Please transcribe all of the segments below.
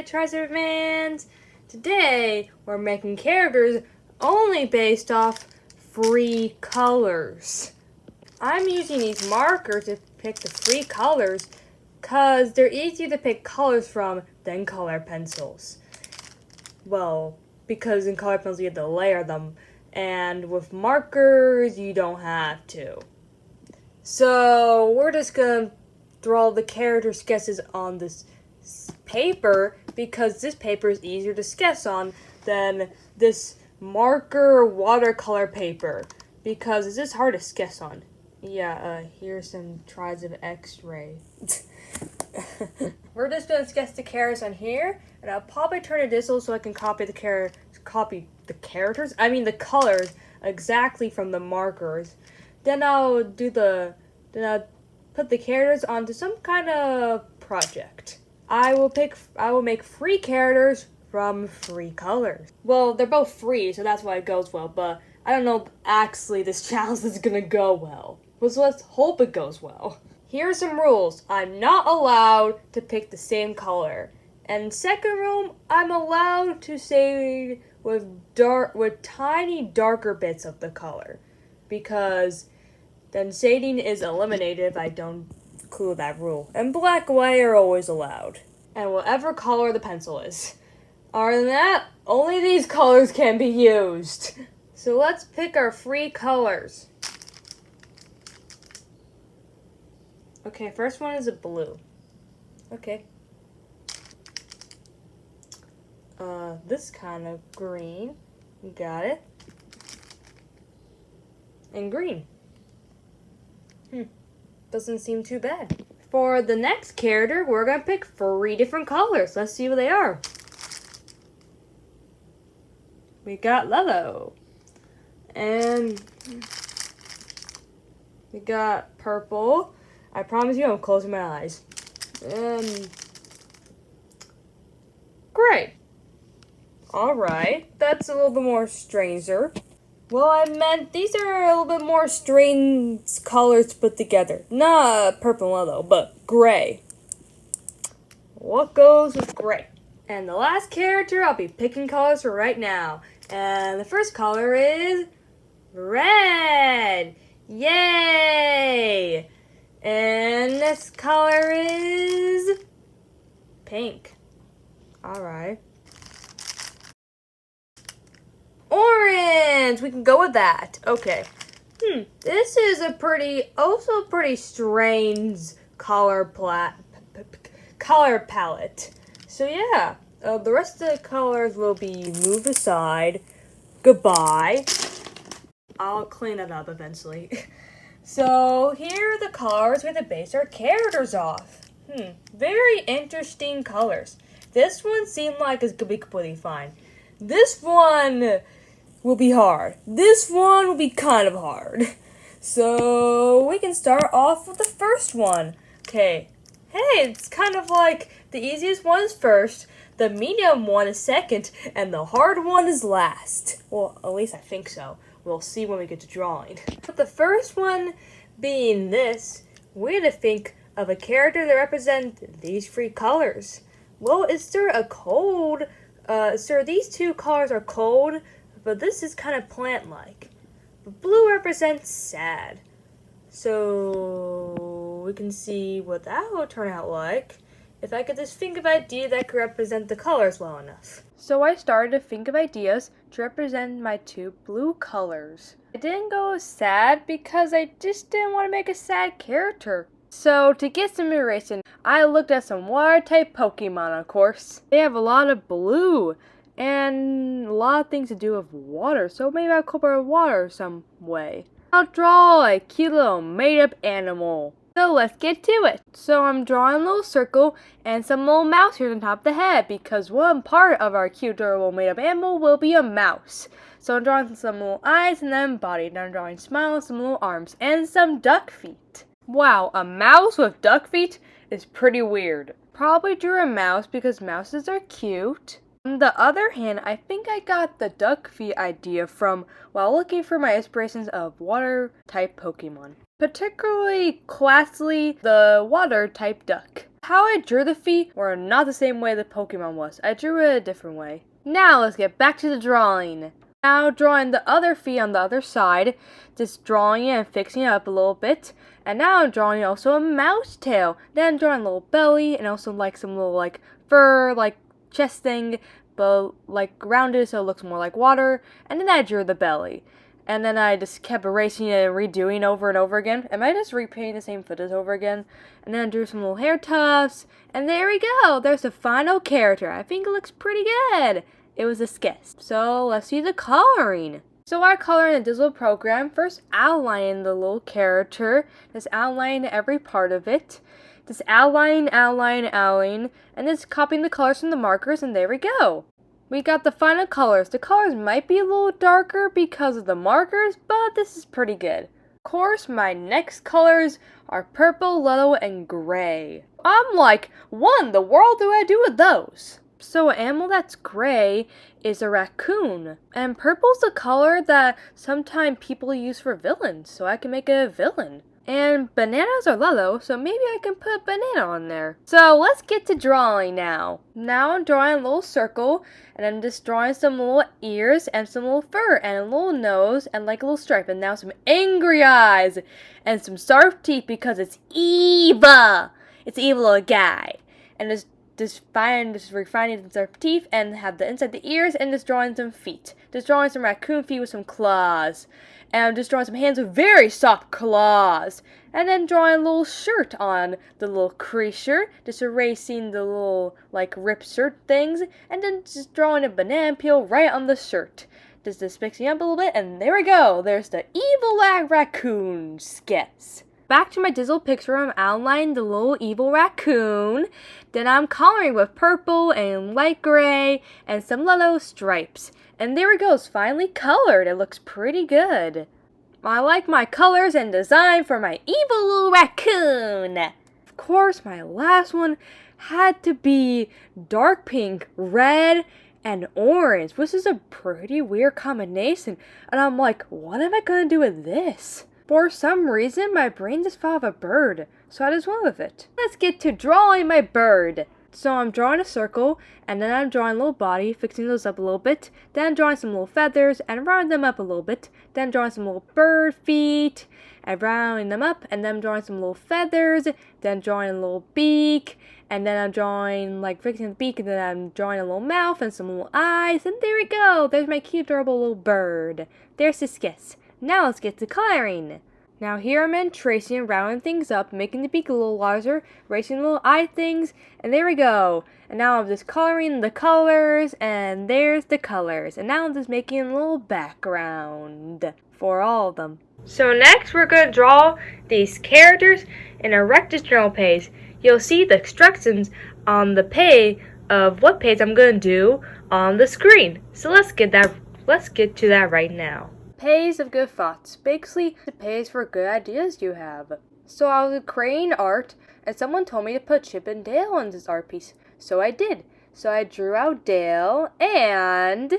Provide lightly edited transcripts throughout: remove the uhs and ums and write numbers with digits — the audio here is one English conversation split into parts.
Triceratops. Today, we're making characters only based off free colors. I'm using these markers to pick the free colors because they're easier to pick colors from than color pencils. Well, because in color pencils you have to layer them, and with markers you don't have to. So we're just gonna draw the character sketches on this paper because this paper is easier to sketch on than this marker watercolor paper because it's just hard to sketch on. Yeah, here's some tries of X-ray. We're just gonna sketch the characters on here, and I'll probably turn it digital so I can copy the colors exactly from the markers. Then I'll put the characters onto some kind of project. I will make free characters from free colors. Well, they're both free, so that's why it goes well, but I don't know if actually this challenge is gonna go well. So let's hope it goes well. Here are some rules. I'm not allowed to pick the same color. And second rule, I'm allowed to say with tiny darker bits of the color, because then shading is eliminated if I don't include that rule. And black and white are always allowed. And whatever color the pencil is. Other than that, only these colors can be used. So let's pick our free colors. Okay, first one is a blue. Okay. This kind of green. Got it. And green. Doesn't seem too bad. For the next character, we're gonna pick 3 different colors. Let's see what they are. We got yellow. And we got purple. I promise you I'm closing my eyes. And gray. Alright, that's a little bit more stranger. Well, I meant these are a little bit more strange colors put together. Not purple and yellow, but gray. What goes with gray? And the last character I'll be picking colors for right now. And the first color is red. Yay! And this color is pink. Alright. Orange! We can go with that. Okay. This is a pretty strange color palette. So yeah, the rest of the colors will be moved aside. Goodbye. I'll clean it up eventually. So here are the colors we're going to base our characters off. Very interesting colors. This one seemed like it's going to be completely fine. This one will be hard. This one will be kind of hard. So we can start off with the first one. Okay. Hey, it's kind of like the easiest one is first, the medium one is second, and the hard one is last. Well, at least I think so. We'll see when we get to drawing. But the first one being this, we're going to think of a character that represents these 3 colors. Well, is there a cold? Sir, these 2 colors are cold, but this is kind of plant-like. Blue represents sad. So we can see what that will turn out like if I could just think of ideas that could represent the colors well enough. So I started to think of ideas to represent my 2 blue colors. I didn't go sad because I just didn't want to make a sad character. So to get some inspiration, I looked at some water-type Pokemon, of course. They have a lot of blue and a lot of things to do with water, so maybe I'll incorporate water some way. I'll draw a cute little made-up animal. So let's get to it. So I'm drawing a little circle and some little mouse here on top of the head because one part of our cute adorable made-up animal will be a mouse. So I'm drawing some little eyes and then body. Then I'm drawing smiles, some little arms, and some duck feet. Wow, a mouse with duck feet is pretty weird. Probably drew a mouse because mouses are cute. On the other hand, I think I got the duck feet idea from while looking for my inspirations of water-type Pokemon. Particularly classically the water-type duck. How I drew the feet were not the same way the Pokemon was. I drew it a different way. Now let's get back to the drawing. Now drawing the other feet on the other side, just drawing it and fixing it up a little bit. And now I'm drawing also a mouse tail. Then I'm drawing a little belly and also like some little like fur, like chest thing, but like rounded so it looks more like water. And then I drew the belly. And then I just kept erasing it and redoing over and over again. Am I just repainting the same footage over again? And then I drew some little hair tufts. And there we go. There's the final character. I think it looks pretty good. It was a sketch. So let's see the coloring. So I color in the digital program, first outlining the little character, just outlining every part of it, just outlining, and just copying the colors from the markers, and there we go. We got the final colors. The colors might be a little darker because of the markers, but this is pretty good. Of course, my next colors are purple, yellow, and gray. I'm like, what in the world do I do with those? So an animal that's gray is a raccoon. And purple's the color that sometimes people use for villains, so I can make a villain. And bananas are yellow, so maybe I can put a banana on there. So let's get to drawing now. Now I'm drawing a little circle, and I'm just drawing some little ears and some little fur and a little nose and like a little stripe. And now some angry eyes and some sharp teeth because it's evil. It's an evil little guy. And just refining some teeth and have the inside the ears and just drawing some feet. Just drawing some raccoon feet with some claws. And I'm just drawing some hands with very soft claws. And then drawing a little shirt on the little creature. Just erasing the little like ripped shirt things. And then just drawing a banana peel right on the shirt. Just mixing up a little bit and there we go. There's the evil raccoon sketch. Back to my digital picture, I'm outlining the little evil raccoon. Then I'm coloring with purple and light gray and some yellow stripes. And there it goes, finally colored. It looks pretty good. I like my colors and design for my evil little raccoon. Of course, my last one had to be dark pink, red, and orange, which is a pretty weird combination. And I'm like, what am I going to do with this? For some reason, my brain just thought of a bird, so I just went with it. Let's get to drawing my bird. So I'm drawing a circle, and then I'm drawing a little body, fixing those up a little bit. Then I'm drawing some little feathers, and rounding them up a little bit. Then I'm drawing some little bird feet, and rounding them up. And then I'm drawing some little feathers. Then drawing a little beak. And then I'm drawing, like, fixing the beak, and then I'm drawing a little mouth and some little eyes. And there we go. There's my cute, adorable little bird. There's the sketch. Now let's get to coloring. Now here I'm in tracing and rounding things up, making the beak a little larger, erasing the little eye things, and there we go. And now I'm just coloring the colors, and there's the colors. And now I'm just making a little background for all of them. So next we're going to draw these characters in a rectangle page. You'll see the instructions on the page of what page I'm going to do on the screen. So let's get to that right now. Page of good thoughts. Basically, the page for good ideas you have. So I was creating art, and someone told me to put Chip and Dale on this art piece. So I did. So I drew out Dale and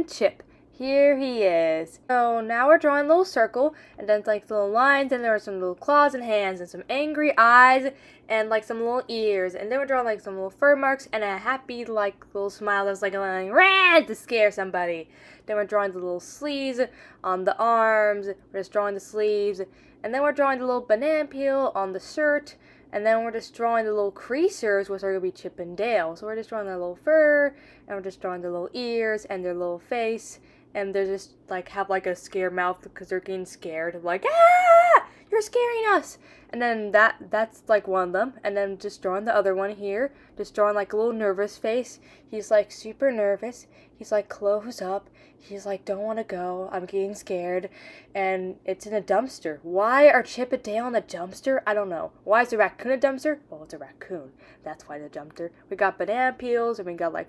Chip. Here he is. So now we're drawing a little circle, and then like little lines, and there are some little claws and hands, and some angry eyes, and like some little ears, and then we're drawing like some little fur marks, and a happy like little smile that's like red to scare somebody. Then we're drawing the little sleeves on the arms, we're just drawing the sleeves, and then we're drawing the little banana peel on the shirt, and then we're just drawing the little creasers, which are going to be Chip and Dale. So we're just drawing their little fur, and we're just drawing their little ears, and their little face, and they're just like have like a scared mouth because they're getting scared, like, ah, you're scaring us. And then that's like one of them. And then just drawing the other one here, just drawing like a little nervous face. He's like super nervous. He's like close up. He's like, don't want to go. I'm getting scared. And it's in a dumpster. Why are Chip and Dale in a dumpster? I don't know. Why is the raccoon a dumpster? Well, it's a raccoon. That's why the dumpster. We got banana peels, and we got like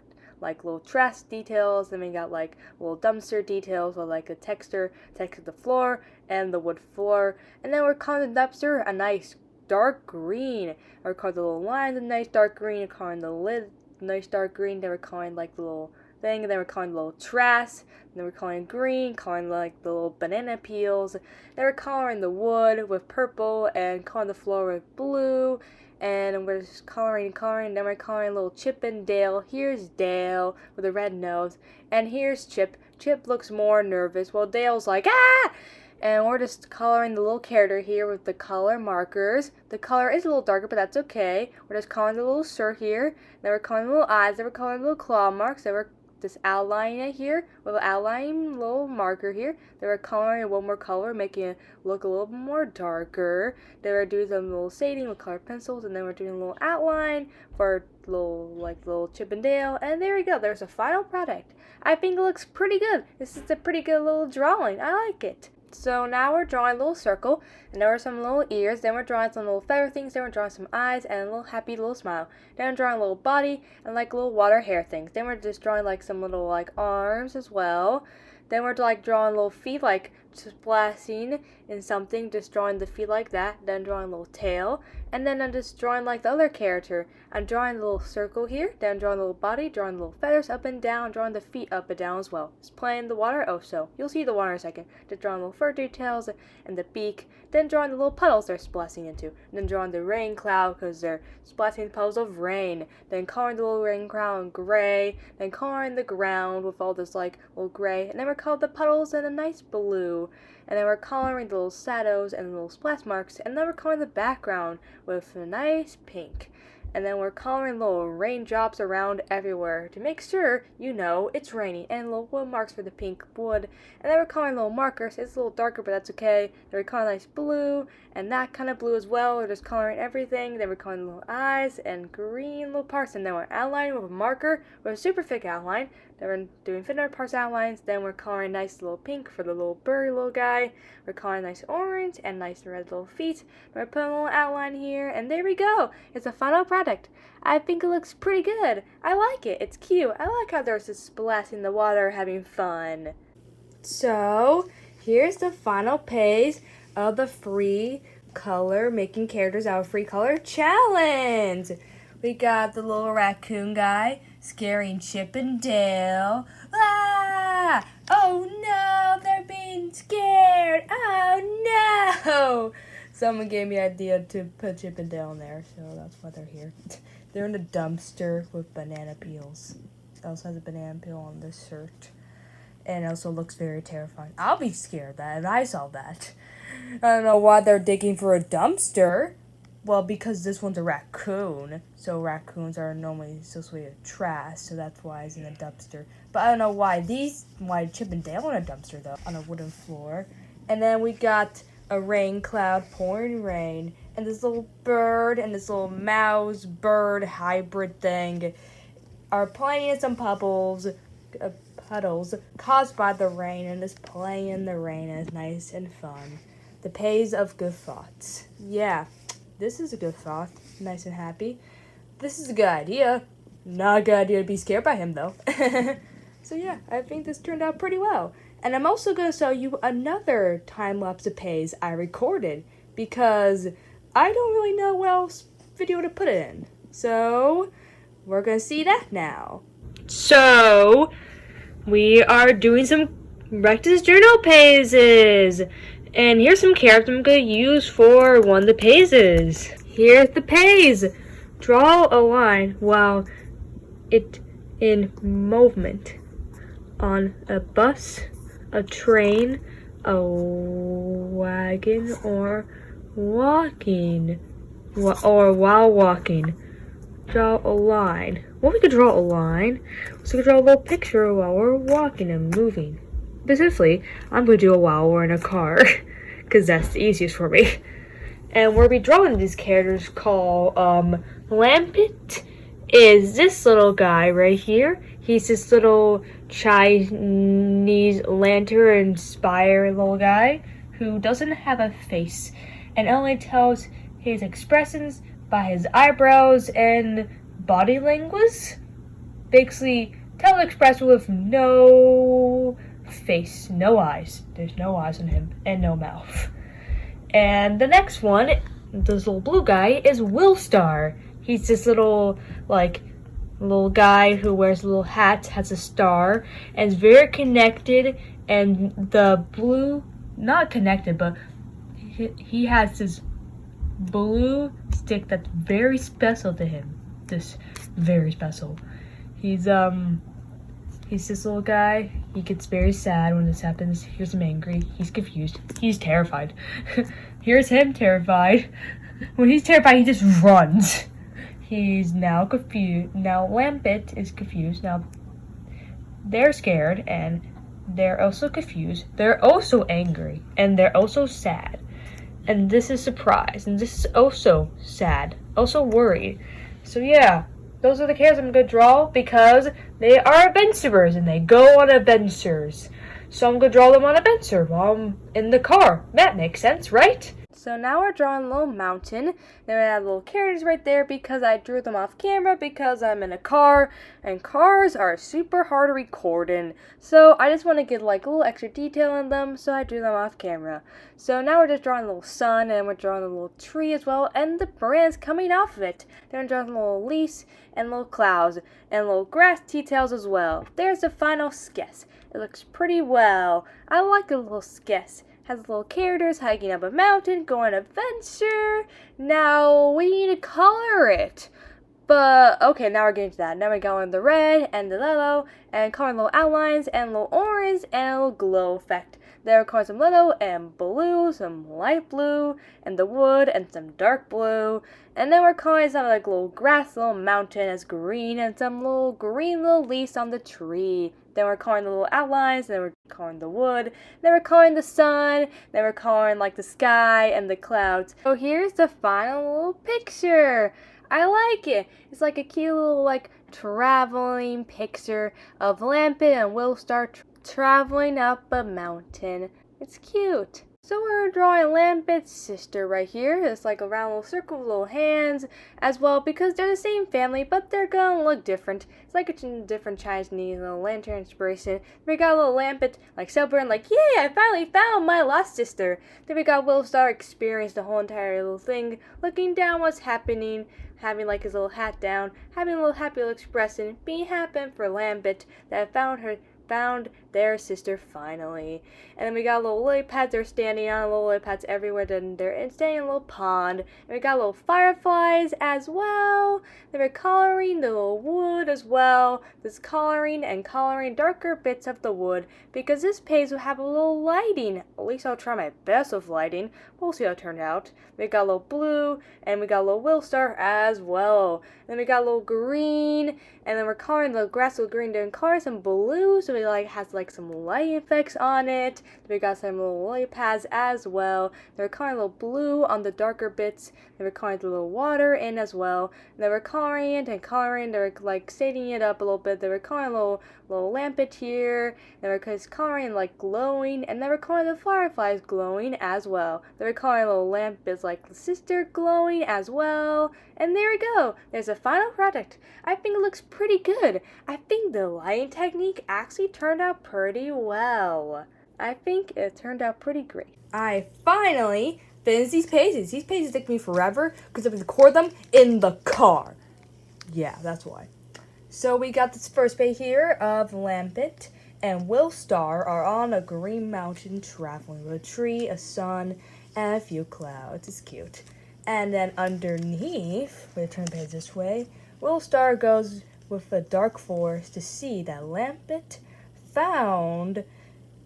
little trash details, and we got like little dumpster details with like a texture of the floor and the wood floor. And then we're calling the dumpster a nice dark green. We're calling the little lines a nice dark green. We're calling the lid nice dark green. Then we're calling like the little thing, and then we're calling the little trash. And then we're calling green, calling like the little banana peels. Then we're coloring the wood with purple and calling the floor with blue. and we're just coloring, then we're coloring little Chip and Dale. Here's Dale with a red nose, and here's Chip. Chip looks more nervous, while Dale's like, ah! And we're just coloring the little character here with the color markers. The color is a little darker, but that's okay. We're just coloring the little shirt here. Then we're coloring the little eyes. Then we're coloring the little claw marks. Then we're just outlining it here with an outline little marker here. Then we're coloring one more color, making it look a little bit more darker. Then we're doing some little shading with colored pencils, and then we're doing a little outline for little Chip and Dale. And there we go. There's a final product. I think it looks pretty good. This is a pretty good little drawing. I like it. So now we're drawing a little circle, and there are some little ears, then we're drawing some little feather things, then we're drawing some eyes, and a little happy little smile. Then we're drawing a little body, and like little water hair things. Then we're just drawing like some little like arms as well. Then we're like drawing little feet, like splashing in something, just drawing the feet like that. Then drawing a little tail, and then I'm just drawing like the other character. I'm drawing a little circle here, then drawing a little body, drawing little feathers up and down, drawing the feet up and down as well. Just playing the water, oh so. You'll see the water in a second. Just drawing little fur details and the beak, then drawing the little puddles they're splashing into. And then drawing the rain cloud because they're splashing puddles of rain. Then coloring the little rain cloud gray, then coloring the ground with all this like little gray. And then we're coloring the puddles in a nice blue. And then we're coloring the little shadows and the little splash marks. And then we're coloring the background with a nice pink. And then we're coloring little raindrops around everywhere to make sure you know it's raining. And little wood marks for the pink wood. And then we're coloring little markers. It's a little darker, but that's okay. Then we're coloring nice blue and that kind of blue as well. We're just coloring everything. Then we're coloring little eyes and green little parts. And then we're outlining with a marker with a super thick outline. Then we're doing thinner parts outlines. Then we're coloring nice little pink for the little bird little guy. We're coloring nice orange and nice red little feet. Then we're putting a little outline here. And there we go. It's a final product. I think it looks pretty good. I like it. It's cute. I like how there's just splashing in the water having fun. So, here's the final page of the free color making characters out of free color challenge. We got the little raccoon guy scaring Chip and Dale. Ah! Oh no, they're being scared. Oh no! Someone gave me an idea to put Chip and Dale in there, so that's why they're here. They're in a dumpster with banana peels. It also has a banana peel on this shirt. And it also looks very terrifying. I'll be scared of that if I saw that. I don't know why they're digging for a dumpster. Well, because this one's a raccoon. So raccoons are normally associated with trash, so that's why it's in a dumpster. But I don't know why Chip and Dale in a dumpster though, on a wooden floor. And then we got a rain cloud pouring rain, and this little bird and this little mouse bird hybrid thing are playing in some puddles caused by the rain, and just playing in the rain is nice and fun. The page of good thoughts. Yeah, this is a good thought. Nice and happy. This is a good idea. Not a good idea to be scared by him though. So yeah, I think this turned out pretty well. And I'm also going to show you another time-lapse of page I recorded because I don't really know what else video to put it in. So we're going to see that now. So we are doing some practice journal pages. And here's some characters I'm going to use for one of the pages. Here's the page. Draw a line while it in movement on a bus, a train, a wagon, or walking, or while walking. Draw a line. Well, we could draw a line, so we could draw a little picture while we're walking and moving. Specifically, I'm going to do it while we're in a car, because that's the easiest for me. And we'll be drawing these characters called Lampent is this little guy right here. He's this little Chinese lantern-inspired little guy who doesn't have a face and only tells his expressions by his eyebrows and body language. Basically, tell expression with no face, no eyes. There's no eyes on him and no mouth. And the next one, this little blue guy, is Willstary. He's this little guy who wears a little hat, has a star, and is very connected. And the blue, not connected, but he has this blue stick that's very special to him. This very special. He's this little guy. He gets very sad when this happens. Here's him angry. He's confused. He's terrified. Here's him terrified. When he's terrified, he just runs. He's now confused. Now Lampent is confused. Now they're scared and they're also confused. They're also angry and they're also sad. And this is surprise. And this is also sad. Also worried. So yeah. Those are the characters I'm going to draw because they are adventurers and they go on adventures. So I'm going to draw them on an adventure while I'm in the car. That makes sense, right? So now we're drawing a little mountain. Then we have little characters right there because I drew them off camera because I'm in a car. And cars are super hard to record in. So I just want to get like a little extra detail in them. So I drew them off camera. So now we're just drawing a little sun and we're drawing a little tree as well. And the branch coming off of it. Then we're drawing a little leaves and little clouds and little grass details as well. There's the final sketch. It looks pretty well. I like a little sketch. Has little characters hiking up a mountain, going on an adventure. Now we need to color it. But, okay, now we're getting to that. Now we're going the red and the yellow, and coloring little outlines, and little orange, and a little glow effect. Then we're coloring some yellow and blue, some light blue, and the wood, and some dark blue. And then we're coloring some like little grass, little mountain as green, and some little green little leaves on the tree. Then we're coloring the little outlines, then we're coloring the wood, then we're coloring the sun, then we're coloring like the sky and the clouds. So here's the final little picture. I like it. It's like a cute little like traveling picture of Lampent and Willstary traveling up a mountain. It's cute. So we're drawing Lampent's sister right here. It's like a round little circle with little hands as well because they're the same family, but they're gonna look different. It's like a different Chinese little lantern inspiration. Then we got a little Lampent like celebrating like, yay, I finally found my lost sister. Then we got Willstar experience the whole entire little thing, looking down what's happening, having like his little hat down, having a little happy little expression, being happy for Lampent that found their sister finally. And then we got little lily pads they're standing on, little lily pads everywhere. Then they're standing in a little pond. And we got little fireflies as well. They were coloring the little wood as well. This coloring darker bits of the wood because this page will have a little lighting. At least I'll try my best with lighting. We'll see how it turned out. We got a little blue and we got a little Willstar as well. Then we got a little green and then we're coloring the grass with green. Then coloring some blue so it like has like some light effects on it. Then we got some little lily pads as well. Then we're coloring a little blue on the darker bits. Then we're coloring the little water in as well. And then we're coloring it and coloring. They're like shading it up a little bit. Then we're coloring a little Lampent here. Then we're just coloring like glowing. And then we're coloring the fireflies glowing as well. Then we're coloring a little Lampent's like the sister glowing as well. And there we go. There's a final product. I think it looks pretty good. I think the lighting technique actually turned out pretty well. I think it turned out pretty great. I finally finished these pages. These pages took me forever because I would record them in the car. Yeah, that's why. So we got this first page here of Lampent and Willstar are on a green mountain traveling with a tree, a sun, and a few clouds. It's cute. And then underneath, we turn the page this way, Willstar goes with a dark forest to see that Lampent found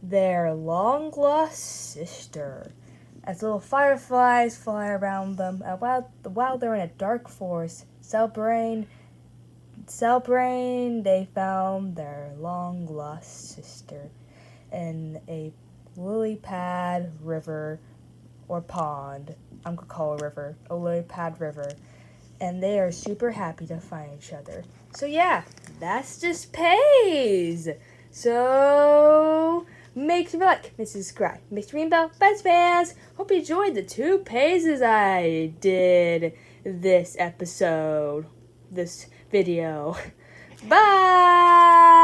their long-lost sister. As little fireflies fly around them, and while they're in a dark forest, celebrating, they found their long-lost sister in a lily pad river or pond. I'm gonna call it a river, a lily pad river. And they are super happy to find each other. So yeah, that's this page. So make sure you like, subscribe, make sure you bell, best fans. Hope you enjoyed the 2 pages I did this episode, this video. Bye.